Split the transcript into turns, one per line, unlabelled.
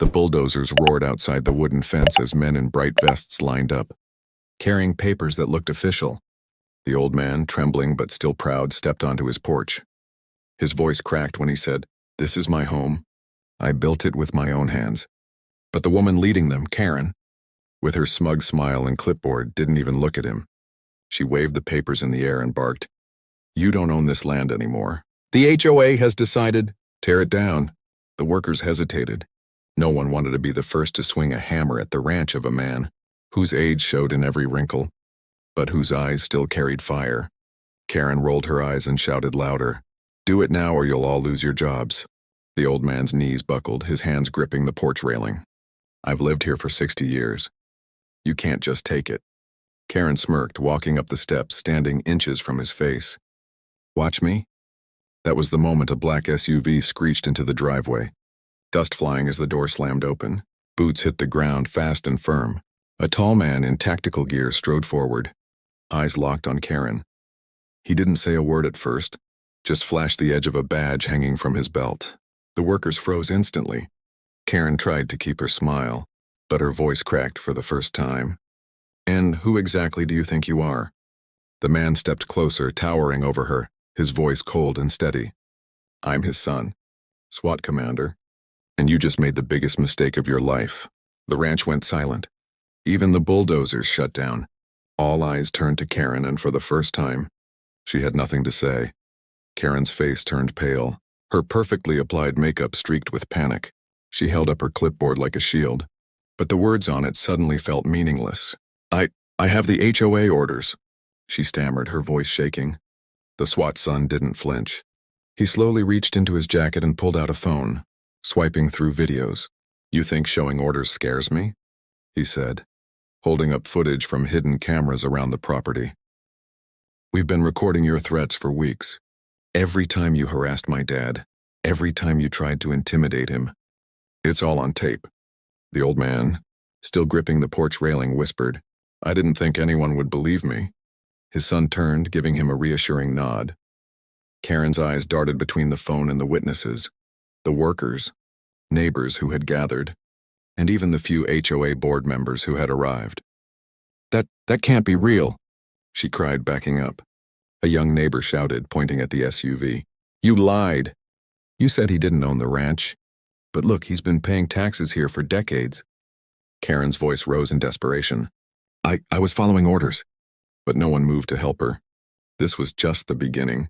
The bulldozers roared outside the wooden fence as men in bright vests lined up, carrying papers that looked official. The old man, trembling but still proud, stepped onto his porch. His voice cracked when he said, "This is my home. I built it with my own hands." But the woman leading them, Karen, with her smug smile and clipboard, didn't even look at him. She waved the papers in the air and barked, "You don't own this land anymore. The HOA has decided, tear it down." The workers hesitated. No one wanted to be the first to swing a hammer at the ranch of a man whose age showed in every wrinkle, but whose eyes still carried fire. Karen rolled her eyes and shouted louder, "Do it now or you'll all lose your jobs." The old man's knees buckled, his hands gripping the porch railing. "I've lived here for 60 years. You can't just take it." Karen smirked, walking up the steps, standing inches from his face. "Watch me?" That was the moment a black SUV screeched into the driveway, dust flying as the door slammed open. Boots hit the ground fast and firm. A tall man in tactical gear strode forward, eyes locked on Karen. He didn't say a word at first, just flashed the edge of a badge hanging from his belt. The workers froze instantly. Karen tried to keep her smile, but her voice cracked for the first time. "And who exactly do you think you are?" The man stepped closer, towering over her, his voice cold and steady. "I'm his son, SWAT commander, and you just made the biggest mistake of your life." The ranch went silent. Even the bulldozers shut down. All eyes turned to Karen, and for the first time, she had nothing to say. Karen's face turned pale, her perfectly applied makeup streaked with panic. She held up her clipboard like a shield, but the words on it suddenly felt meaningless. I have the HOA orders," she stammered, her voice shaking. The SWAT son didn't flinch. He slowly reached into his jacket and pulled out a phone, swiping through videos. "You think showing orders scares me?" he said, holding up footage from hidden cameras around the property. "We've been recording your threats for weeks. Every time you harassed my dad, every time you tried to intimidate him. It's all on tape." The old man, still gripping the porch railing, whispered, "I didn't think anyone would believe me." His son turned, giving him a reassuring nod. Karen's eyes darted between the phone and the witnesses, the workers, neighbors who had gathered, and even the few HOA board members who had arrived. That can't be real," she cried, backing up. A young neighbor shouted, pointing at the SUV. "You lied. You said he didn't own the ranch. But look, he's been paying taxes here for decades." Karen's voice rose in desperation. I was following orders." But no one moved to help her. This was just the beginning.